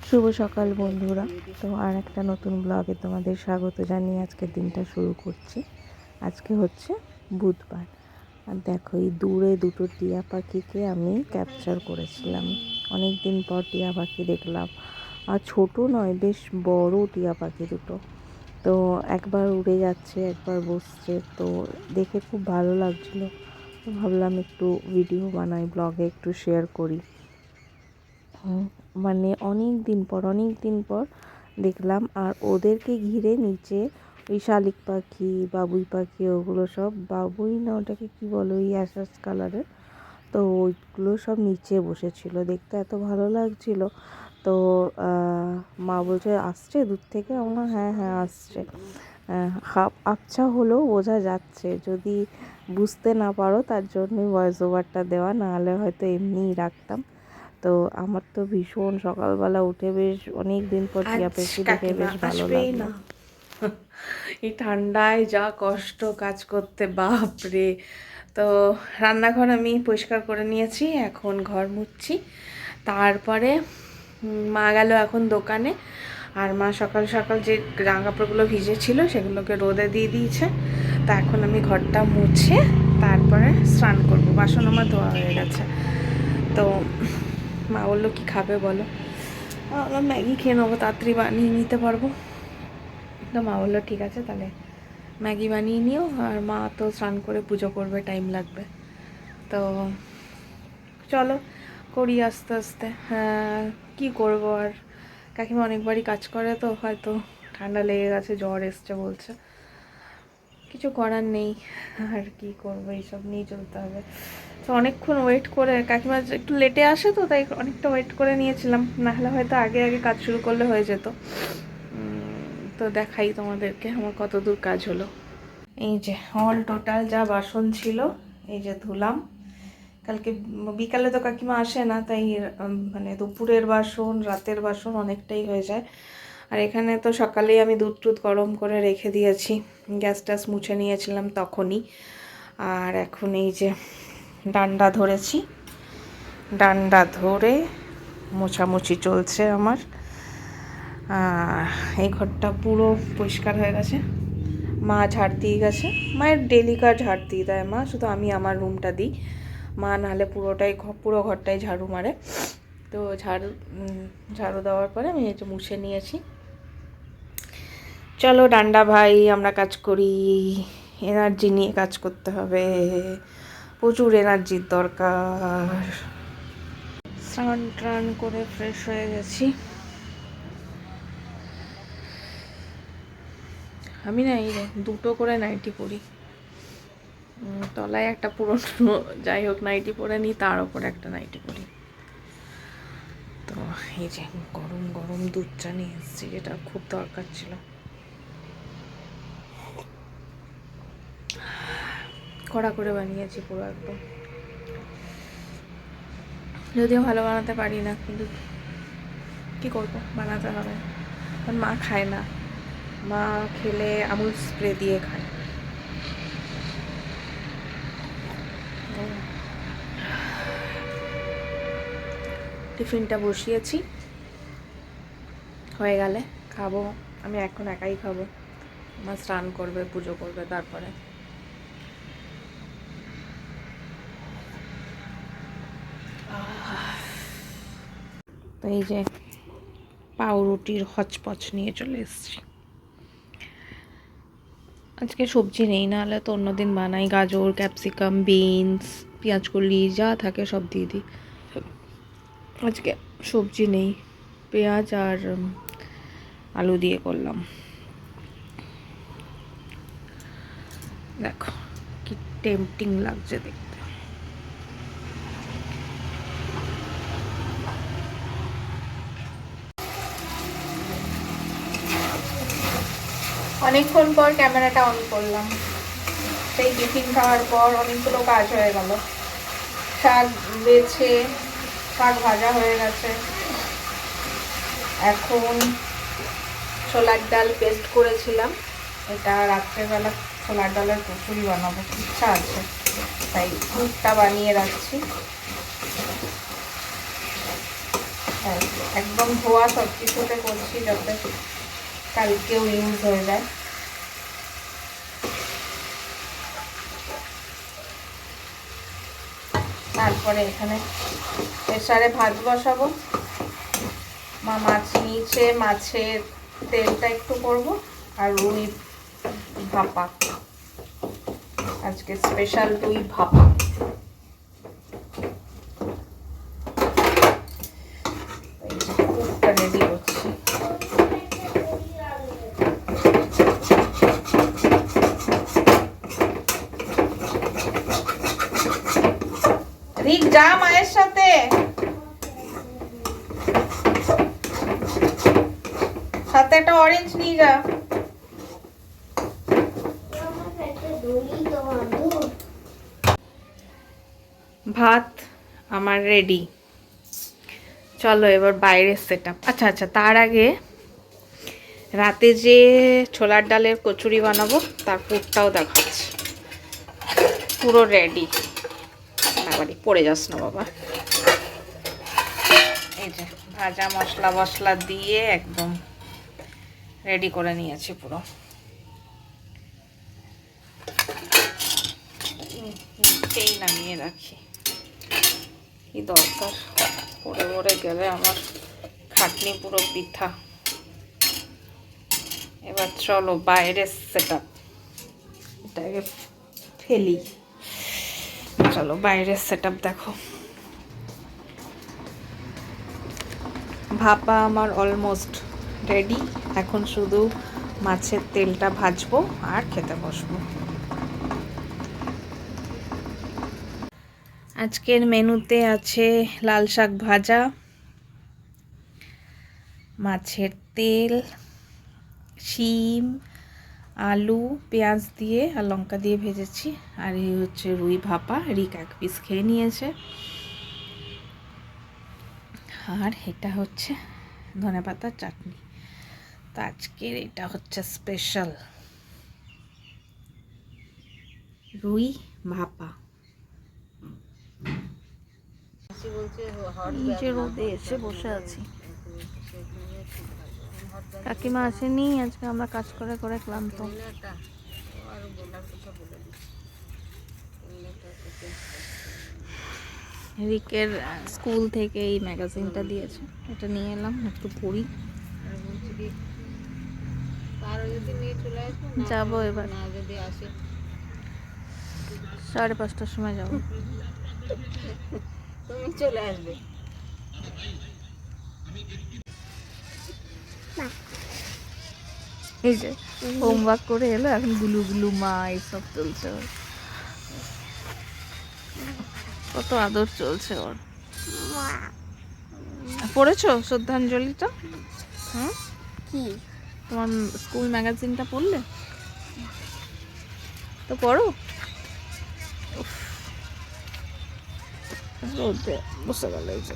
শুভ সকাল বন্ধুরা। তো আর একটা নতুন ব্লগে তোমাদের স্বাগত জানিয়ে আজকের দিনটা শুরু করছি। আজকে হচ্ছে বুধবার, আর দেখো এই দূরে দুটো টিয়া পাখিকে আমি ক্যাপচার করেছিলাম। অনেক দিন পর টিয়া পাখি দেখলাম, আর ছোট নয়, বেশ বড় টিয়া পাখি দুটো। তো একবার উড়ে যাচ্ছে, একবার বসছে, তো দেখে খুব ভালো লাগছিল। তো ভাবলাম একটু ভিডিও বানাই, ব্লগে একটু শেয়ার করি। মানে অনেক দিন পর দেখলাম। আর ওদেরকে ঘিরে নিচে ওই শালিক পাখি, বাবুই পাখি, ওগুলো সব, বাবুই না ওটাকে কি বলো, ওই অ্যাশ কালারের, তো ওইগুলো সব নিচে বসেছিল। দেখতে এত ভালো লাগছিল। তো মা বলছে আসছে দূর থেকে, আমরা হ্যাঁ হ্যাঁ আসছে। আবছা হলেও বোঝা যাচ্ছে, যদি বুঝতে না পারো তার জন্যই ভয়েস ওভারটা দেওয়া, নাহলে হয়তো এমনিই রাখতাম। তো আমার তো ভীষণ সকালবেলা উঠে বেশ অনেক দিন পর টিয়া পাখি দেখে বেশ ভালো লাগলো। এই ঠান্ডায় যা কষ্ট কাজ করতে, বাপ রে। তো রান্নাঘর আমি পরিষ্কার করে নিয়েছি, এখন ঘর মুছছি। তারপরে মা গেল এখন দোকানে, আর মা সকাল সকাল যে জামা কাপড়গুলো ভিজেছিল সেগুলোকে রোদে দিয়ে দিয়েছে। তা এখন আমি ঘরটা মুছে তারপরে স্নান করবো। বাসন আমার ধোয়া হয়ে গেছে। তো মা বললো কি খাবে বলো, আমরা ম্যাগি খেয়ে নেবো, তাড়াতাড়ি বানিয়ে নিতে পারবো। তো মা বললো ঠিক আছে তাহলে ম্যাগি বানিয়ে নিও, আর মা তো স্নান করে পুজো করবে, টাইম লাগবে। তো চলো করি আস্তে আস্তে। হ্যাঁ, কী করবো আর, কাকিমা অনেকবারই কাজ করে, তো হয়তো ঠান্ডা লেগে গেছে, জ্বর এসছে বলছে। কিছু করার নেই, আর কি করবো, এইসব নিয়ে চলতে হবে। তো অনেকক্ষণ ওয়েট করে, কাকিমা একটু লেটে আসে, তো তাই অনেকটা ওয়েট করে নিয়েছিলাম, নাহলে হয়তো আগে আগে কাজ শুরু করলে হয়ে যেত। তো দেখাই তোমাদেরকে আমার কত দূর কাজ হলো। এই যে অল টোটাল যা বাসন ছিল এই যে ধুলাম। কালকে বিকালে তো কাকিমা আসে না, তাই মানে দুপুরের বাসন, রাতের বাসন অনেকটাই হয়ে যায়। আর এখানে তো সকালেই আমি দুধ টুধ গরম করে রেখে দিয়েছি, গ্যাস ট্যাস মুছে নিয়েছিলাম তখনই। আর এখন এই যে ডান্ডা ধরেছি, ডান্ডা ধরে মোছামুছি চলছে আমার। এই ঘরটা পুরো পরিষ্কার হয়ে গেছে, মা ঝাড় দিয়ে গেছে। মায়ের ডেলিকার ঝাড় দিয়ে দেয় মা, শুধু আমি আমার রুমটা দিই। মা নাহলে পুরো ঘরটাই ঝাড়ু মারে। তো ঝাড়ু দেওয়ার পরে আমি একটু মুছে নিয়েছি। চলো ডান্ডা ভাই, আমরা কাজ করি, এনার্জি নিয়ে কাজ করতে হবে, প্রচুর এনার্জির দরকার। স্নান টান করে ফ্রেশ হয়ে গেছি। আমি না এই দুটো করে নাইটি পরি, তলায় একটা পুরনো যাই হোক নাইটি পরে নিই, তার ওপরে একটা নাইটি পরি। তো এই যে গরম গরম দুধ চা নিয়ে এসেছি, যেটা খুব দরকার ছিল। কড়া করে বানিয়েছি পুরো একদম, যদিও ভালো বানাতে পারি না, কিন্তু কী করবো, বানাতে হবে। কারণ মা খায় না, মা খেলে আমুল স্প্রে দিয়ে খায়। টিফিনটা বসিয়েছি, হয়ে গেলে খাবো। আমি এখন একাই খাবো, মা স্নান করবে, পুজো করবে, তারপরে তো এই যে পাউরুটির হচপচ নিয়ে চলে এসেছি। আজকে সবজি নেই, নাহলে তো অন্যদিন বানাই, গাজর, ক্যাপসিকাম, বিনস, পেঁয়াজকলি যা থাকে সব দিয়ে দিই। আজকে সবজি নেই, পেঁয়াজ আর আলু দিয়ে করলাম। দেখো কি টেম্পটিং লাগছে দেখতে। অনেকক্ষণ পর ক্যামেরাটা অন করলাম, সেই টিফিন খাওয়ার পর অনেকগুলো কাজ হয়ে গেল। শাক বেছে, শাক ভাজা হয়ে গেছে। এখন ছোলার ডাল পেস্ট করেছিলাম, এটা রাত্রেবেলা ছোলার ডালের কচুরি বানাবো, ইচ্ছা আছে, তাই দুধটা বানিয়ে রাখছি। হ্যাঁ, একদম ধোয়া সব কিছুতে করছি যাতে কালকেও ইউজ হয়ে যায়। তারপরে এখানে প্রেসারে ভাত বসাবো। মা মাছ নিয়েছে, মাছের তেলটা একটু করব, আর রুই ভাপা, আজকে স্পেশাল রুই ভাপা। কুকটা রেডি করছি। রিক যা মায়ের সাথে, সাথে একটা অরেঞ্জ নিয়ে যা। ভাত আমার রেডি, চলো এবার বাইরের সেট আপ। আচ্ছা আচ্ছা, তার আগে রাতে যে ছোলার ডালের কচুরি বানাবো তার পুরটাও দেখাচ্ছি। পুরো রেডি, বাবারি পড়ে যাস না বাবা। এই যে ভাজা মশলা মশলা দিয়ে একদম রেডি করে নিয়েছি পুরো। নিচেই নামিয়ে রাখি, কি দরকার, পড়ে পড়ে গেলে আমার খাটনি পুরো বৃথা। এবার চলো বাইরের সেট আপ, এটাকে ফেলি। চলো বাইরের সেট আপ দেখো। ভাপা আমার অলমোস্ট রেডি, এখন শুধু মাছের তেলটা ভাজবো আর খেতে বসবো। আজকের মেনুতে আছে লাল শাক ভাজা, মাছের তেল, শিম, আলু পেঁয়াজ দিয়ে আর লঙ্কা দিয়ে ভেজেছি, আর এই হচ্ছে রুই ভাপা। রিক এক পিস খেয়ে নিয়েছে। আর এটা হচ্ছে ধনেপাতার চাটনি। তো আজকের এটা হচ্ছে স্পেশাল রুই ভাপা। নিচে রোদে এসে বসে আছি, কাকিমা আসেনি আজকে, আমরা কাজ করে করে ক্লান্ত। রিকের স্কুল থেকে এই ম্যাগাজিনটা দিয়েছে, এটা নিয়ে এলাম একটু পড়ি। যাবো এবার 5:30টার সময় যাবো। তুমি চলে আসবে। এই যে হোমওয়ার্ক করে এলো, এখন গুলু গুলু মা এইসব চলছে ওর, কত আদর চলছে ওর। পড়েছো শ্রদ্ধাঞ্জলিটা? হ্যাঁ, কি তোমার স্কুল ম্যাগাজিনটা পড়লে? তো পড়ো। রোদে বসে গেল এই যে।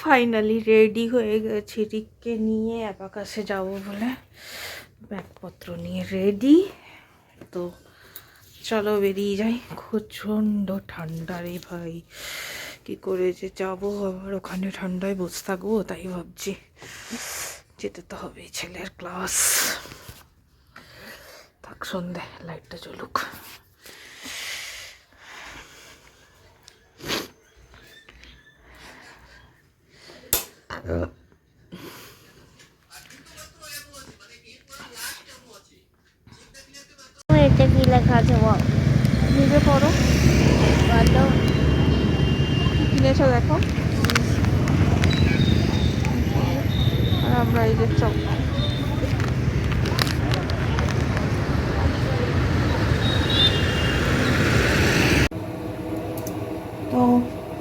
ফাইনালি রেডি হয়ে গেছি, রিককে নিয়ে অ্যাবাকাসে যাব বলে ব্যাগপত্র নিয়ে রেডি। তো চলো বেরিয়ে যাই। প্রচণ্ড ঠান্ডা রে ভাই, কি করে যে যাবো, আবার ওখানে ঠান্ডায় বসে থাকবো, তাই ভাবছি যেতে তো হবে, ছেলের ক্লাস। থাক সন্ধে, লাইটটা জ্বলুক। এটা কি লেখা আছে বল? নিজে পড়ো, বলো। কি কিনেছো দেখো। আর আমরা এই যে চক, তো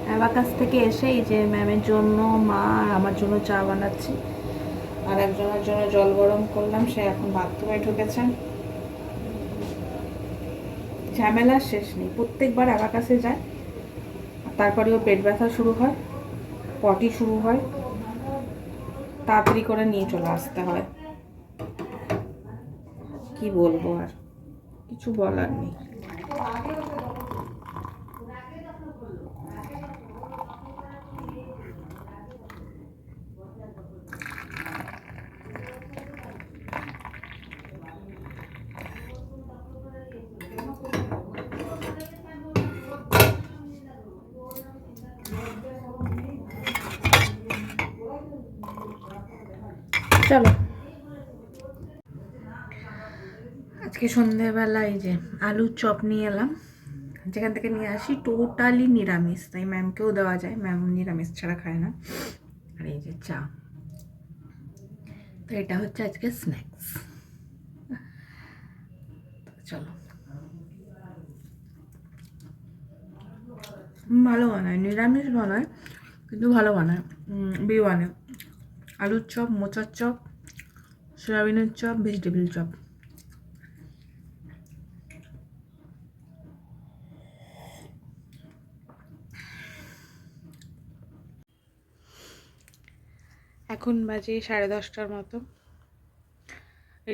অ্যাবাকাস থেকে এসে এই যে ম্যামের জন্য মা আর আমার জন্য চা বানাচ্ছি, আর একজনের জন্য জল গরম করলাম, সে এখন বাথরুমে ঢুকেছেন। ঝামেলার শেষ নেই, প্রত্যেকবার অ্যাবাকাসে যায়, তারপরেও পেট ব্যথা শুরু হয়, পটি শুরু হয়, তাড়াতাড়ি করে নিয়ে চলে আসতে হয়। কি বলবো, আর কিছু বলার নেই। চলো আজকে সন্ধেবেলা এই যে আলুর চপ নিয়ে এলাম, যেখান থেকে নিয়ে আসি টোটালি নিরামিষ, তাই ম্যামকেও দেওয়া যায়, ম্যাম নিরামিষ ছাড়া খায় না। আর এই যে চা, তো এটা হচ্ছে আজকে স্ন্যাক্স। চলো, ভালো বানায়, নিরামিষ বানায় কিন্তু ভালো বানায়। বানায় আলুর চপ, মোচার চপ, সয়াবিনের চপ, ভেজিটেবিল চপ। এখন বাজে 10:30টার মতো।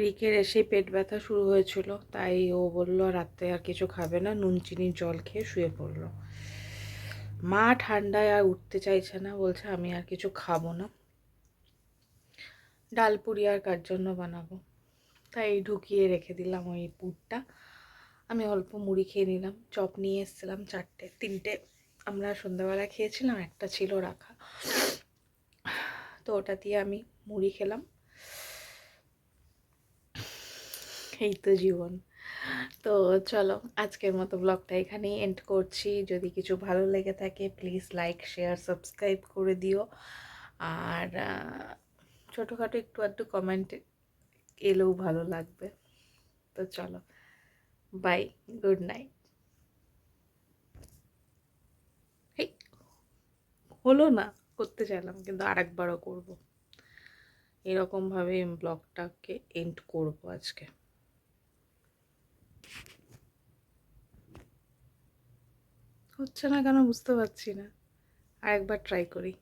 রিকের এসে পেট ব্যথা শুরু হয়েছিল, তাই ও বললো রাতে আর কিছু খাবে না, নুন চিনির জল খেয়ে শুয়ে পড়লো। মা ঠান্ডায় আর উঠতে চাইছে না, বলছে আমি আর কিছু খাবো না, ডাল পুরি আর কার জন্য বানাবো, তাই ঢুকিয়ে রেখে দিলাম ওই পুরটা। আমি অল্প মুড়ি খেয়ে নিলাম, চপ নিয়ে এসেছিলাম 3টে আমরা সন্ধ্যাবেলা খেয়েছিলাম, একটা ছিল রাখা, তো ওটা দিয়ে আমি মুড়ি খেলাম। এই তো জীবন। তো চলো আজকের মতো ব্লগটা এখানেই এন্ড করছি। যদি কিছু ভালো লেগে থাকে প্লিজ লাইক শেয়ার সাবস্ক্রাইব করে দিও, আর ছোটোখাটো একটু আধটু কমেন্ট এলেও ভালো লাগবে। তো চলো, বাই, গুড নাইট। এই হলো না, করতে চাইলাম কিন্তু আরেকবারও করবো, এরকমভাবে ব্লগটাকে এন্ড করবো আজকে। হচ্ছে না কেন বুঝতে পারছি না, আরেকবার ট্রাই করি।